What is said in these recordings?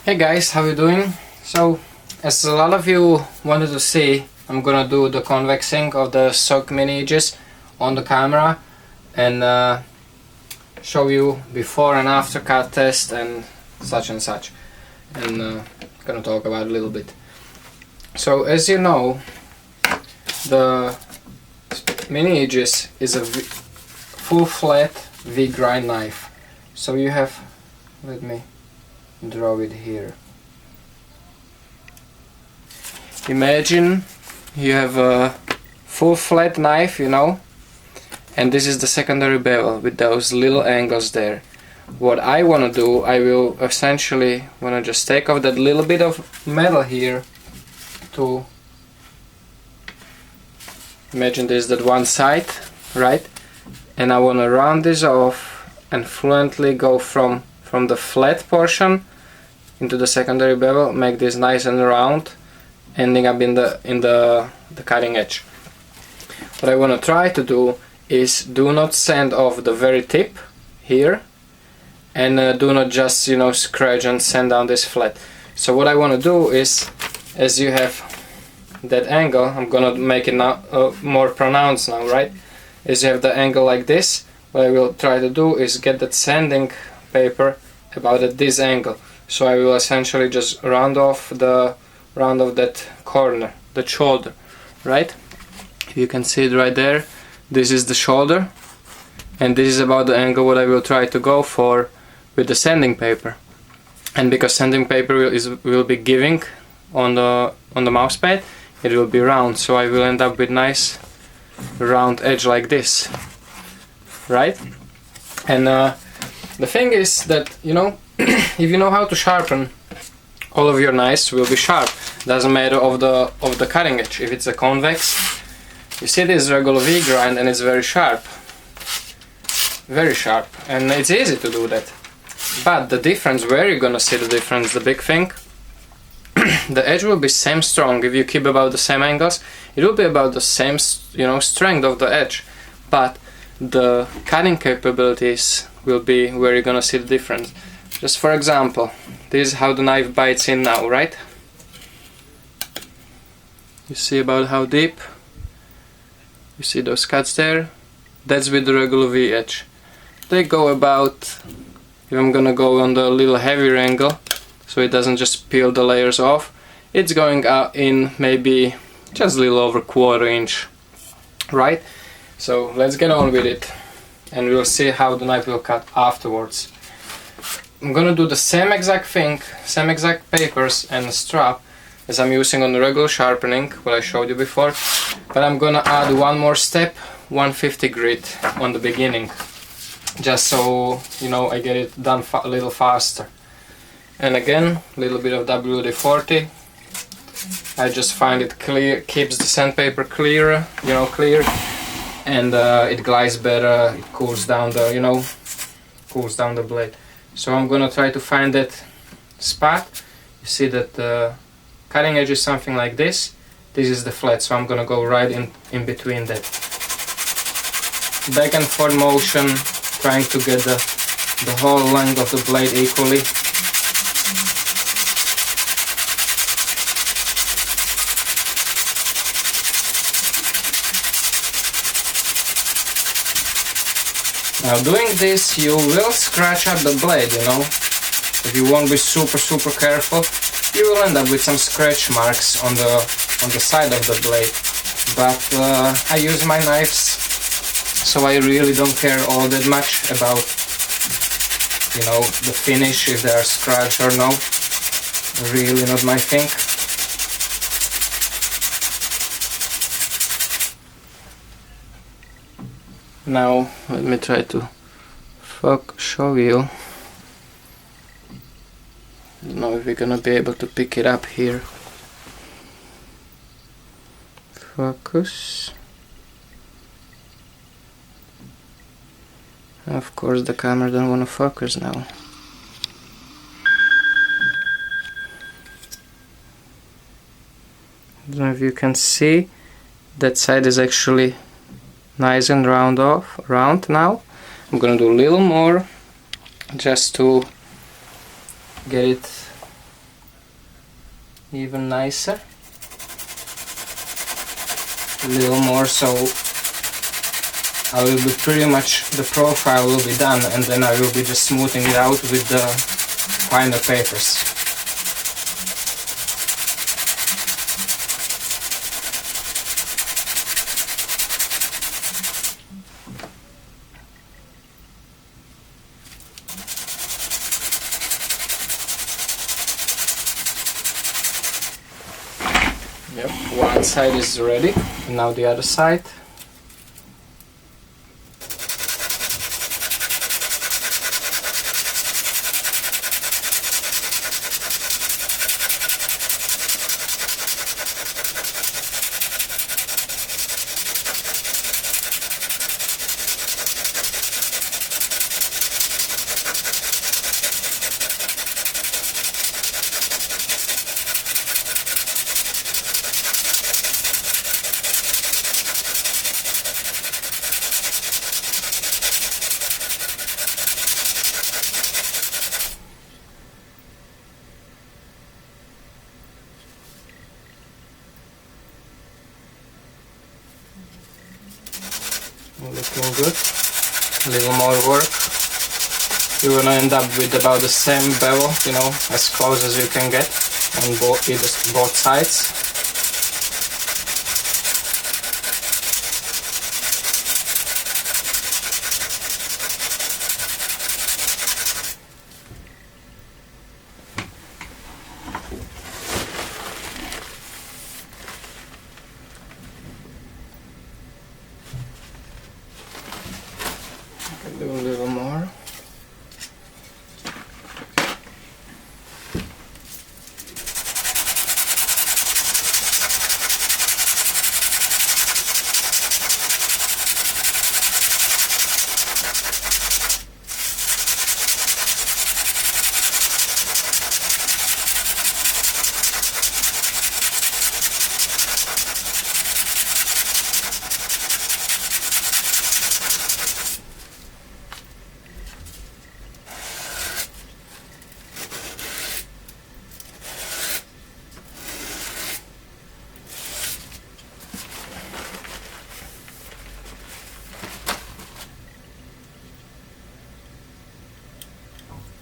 Hey guys, how you doing? So, as a lot of you wanted to see, I'm gonna do the convexing of the stock mini edges on the camera and show you before and after cut test and such, and gonna talk about it a little bit. So, as you know, the mini edges is a full flat V-grind knife. So you have, let me draw it here. Imagine you have a full flat knife, you know, and this is the secondary bevel with those little angles there. What I want to do, I will essentially want to just take off that little bit of metal here to imagine this that one side, right? And I want to round this off and fluently go from the flat portion into the secondary bevel, make this nice and round, ending up in the cutting edge. What I want to try to do is do not sand off the very tip here, and do not just, you know, scratch and sand down this flat. So what I want to do is, as you have that angle, I'm gonna make it now more pronounced now, right? As you have the angle like this, what I will try to do is get that sanding paper about at this angle. So I will essentially just round off that corner, the shoulder, right? You can see it right there. This is the shoulder, and this is about the angle what I will try to go for with the sanding paper. And because sanding paper will be giving on the mouse pad, it will be round, so I will end up with nice round edge like this, right? And the thing is that, you know, if you know how to sharpen, all of your knives will be sharp. Doesn't matter of the cutting edge. If it's a convex, you see this regular V-grind and it's very sharp, and it's easy to do that. But the difference, where you're gonna see the difference, the big thing, the edge will be same strong. If you keep about the same angles, it will be about the same, you know, strength of the edge, but the cutting capabilities will be where you're gonna see the difference. Just for example, this is how the knife bites in now, right? You see about how deep? You see those cuts there? That's with the regular V edge. They go about, if I'm gonna go on the little heavier angle, so it doesn't just peel the layers off, it's going out in maybe just a little over 1/4 inch, right? So let's get on with it, and we'll see how the knife will cut afterwards. I'm gonna do the same exact thing, same exact papers and strap as I'm using on the regular sharpening, what I showed you before, but I'm gonna add one more step, 150 grit on the beginning, just so, you know, I get it done a little faster. And again, a little bit of WD-40. I just find it clear, keeps the sandpaper clearer, you know, clear, and it glides better, it cools down the, you know, cools down the blade. So I'm gonna try to find that spot. You see that the cutting edge is something like this. This is the flat, so I'm gonna go right in between that. Back and forth motion, trying to get the whole length of the blade equally. Now doing this, you will scratch up the blade, you know. If you won't be super careful, you will end up with some scratch marks on the side of the blade. But I use my knives, so I really don't care all that much about, you know, the finish, if they are scratched or no. Really not my thing. Now let me try to show you. I don't know if we're gonna be able to pick it up here. Focus. Of course the camera don't want to focus now. I don't know if you can see, that side is actually nice and round now. I'm gonna do a little more just to get it even nicer. A little more, so I will be pretty much, the profile will be done, and then I will be just smoothing it out with the finer papers. Yep, one side is ready, and now the other side. Looking good. A little more work. You're gonna end up with about the same bevel, you know, as close as you can get on both sides. Do a little more.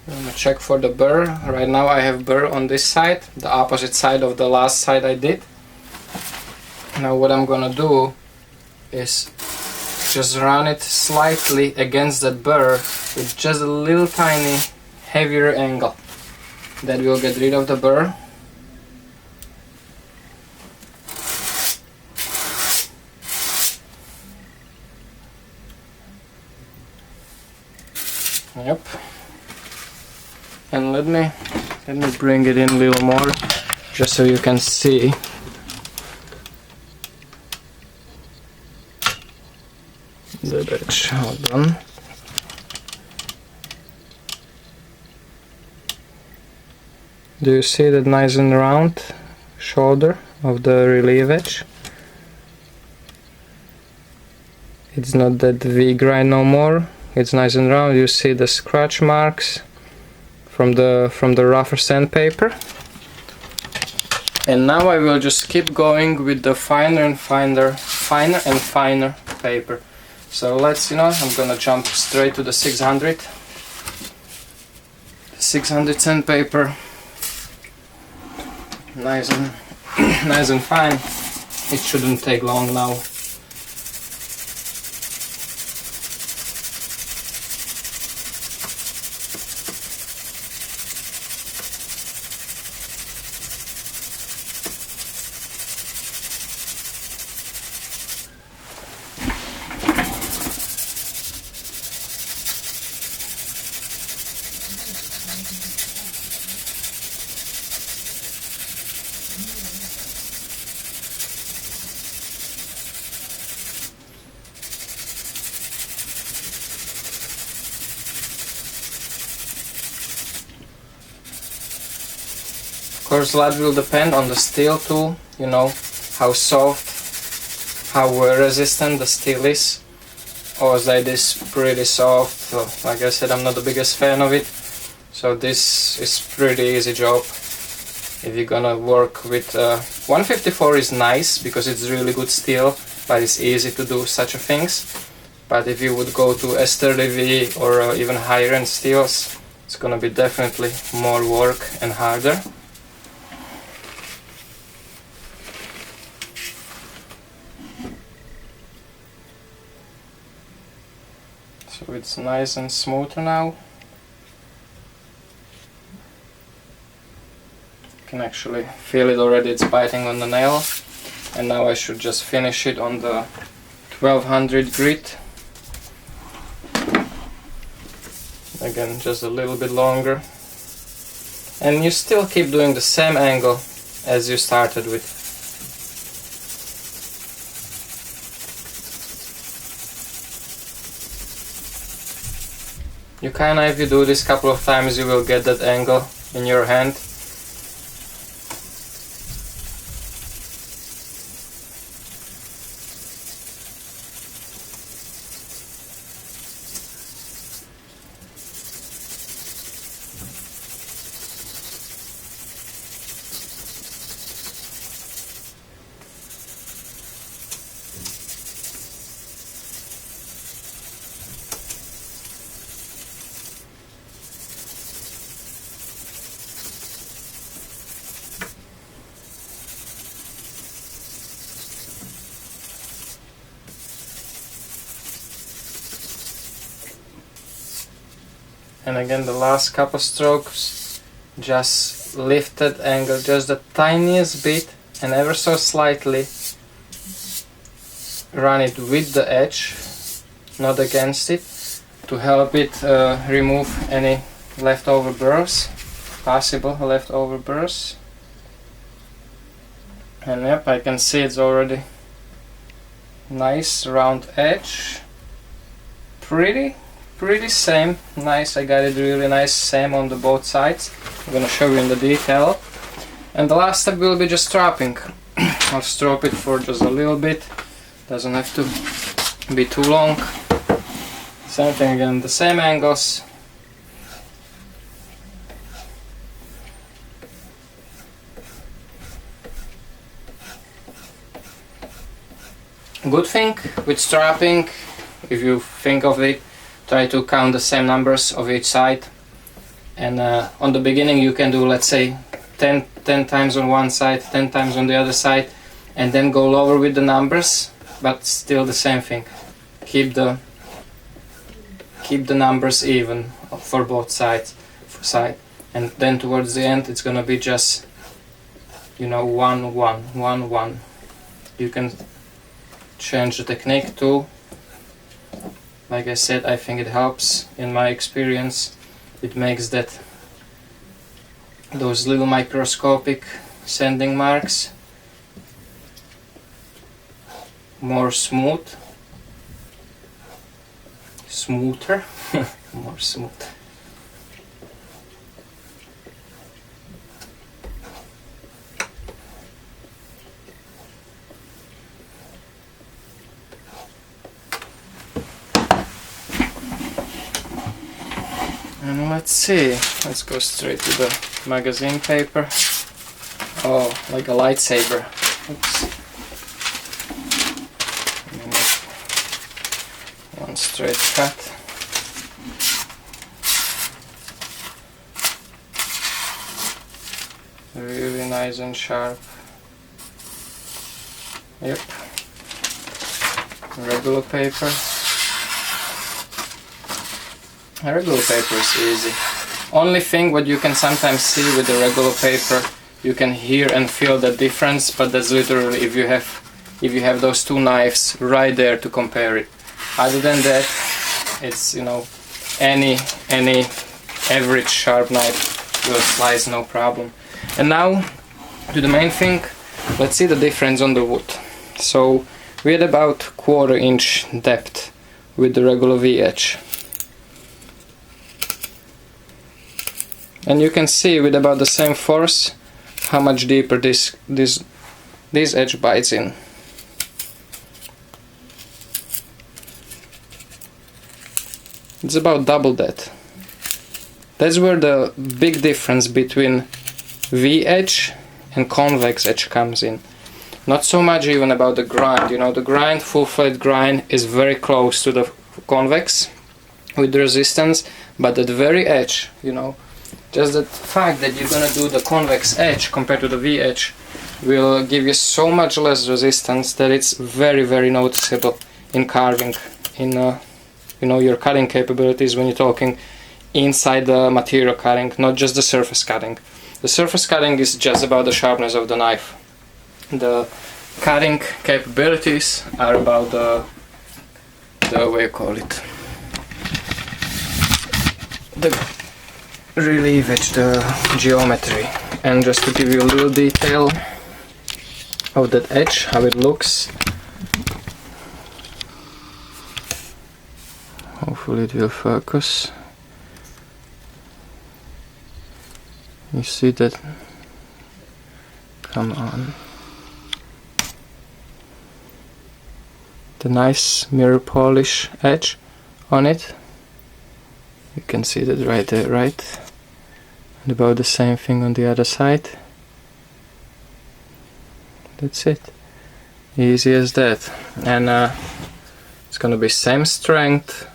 I'm gonna check for the burr. Right now I have burr on this side, the opposite side of the last side I did. Now what I'm gonna do is just run it slightly against that burr with just a little tiny heavier angle. That will get rid of the burr. Yep. And let me bring it in a little more, just so you can see. The edge. Hold on. Do you see that nice and round shoulder of the relief edge? It's not that V grind no more. It's nice and round. You see the scratch marks from the rougher sandpaper. And now I will just keep going with the finer and finer paper. So let's, I'm gonna jump straight to the 600 sandpaper. Nice and fine. It shouldn't take long now. Of course, a lot will depend on the steel tool, how soft, how wear resistant the steel is. Oxide is pretty soft, so like I said, I'm not the biggest fan of it. So this is pretty easy job. If you're gonna work with 154 is nice because it's really good steel, but it's easy to do such a things. But if you would go to S30V or even higher end steels, it's gonna be definitely more work and harder. So it's nice and smooth now. You can actually feel it already, it's biting on the nail. And now I should just finish it on the 1200 grit. Again, just a little bit longer. And you still keep doing the same angle as you started with. You kinda, if you do this a couple of times, you will get that angle in your hand. And again, the last couple strokes, just lift that angle just the tiniest bit and ever so slightly. Run it with the edge, not against it, to help it remove any leftover burrs, possible leftover burrs. And yep, I can see it's already nice round edge. Pretty same, nice. I got it really nice, same on the both sides. I'm gonna show you in the detail. And the last step will be just stropping. I'll strop it for just a little bit, doesn't have to be too long. Same thing again, the same angles. Good thing with strapping, if you think of it, try to count the same numbers of each side. And on the beginning you can do, let's say, 10 times on one side, 10 times on the other side, and then go lower with the numbers, but still the same thing. Keep the numbers even for both sides, and then towards the end it's gonna be just, you know, 1 1 1 1. You can change the technique too. Like I said, I think it helps. In my experience, it makes those little microscopic sanding marks more smoother, more smooth. And let's see, let's go straight to the magazine paper. Oh, like a lightsaber. Oops. One straight cut. Really nice and sharp. Yep. Regular paper. Regular paper is easy. Only thing what you can sometimes see with the regular paper, you can hear and feel the difference, but that's literally if you have those two knives right there to compare it. Other than that, it's, you know, any average sharp knife will slice no problem. And now to the main thing, let's see the difference on the wood. So we had about 1/4 inch depth with the regular V edge. And you can see with about the same force how much deeper this edge bites in. It's about double that. That's where the big difference between V edge and convex edge comes in. Not so much even about the grind, you know, the grind, full flat grind is very close to the convex with the resistance, but at the very edge, you know, just the fact that you're gonna do the convex edge compared to the V edge will give you so much less resistance that it's very, very noticeable in carving, in you know, your cutting capabilities when you're talking inside the material cutting, not just the surface cutting. The surface cutting is just about the sharpness of the knife. The cutting capabilities are about the way you call it, the relief edge, the geometry. And just to give you a little detail of that edge, how it looks. Hopefully it will focus. You see that? Come on. The nice mirror polish edge on it. You can see that right there, right? And about the same thing on the other side. That's it. Easy as that. And it's gonna be same strength,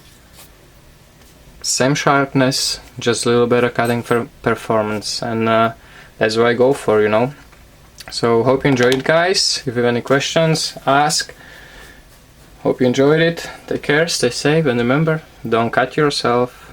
same sharpness, just a little better cutting performance, and that's what I go for, you know. So hope you enjoyed it, guys. If you have any questions, ask. Hope you enjoyed it. Take care, stay safe, and remember, don't cut yourself.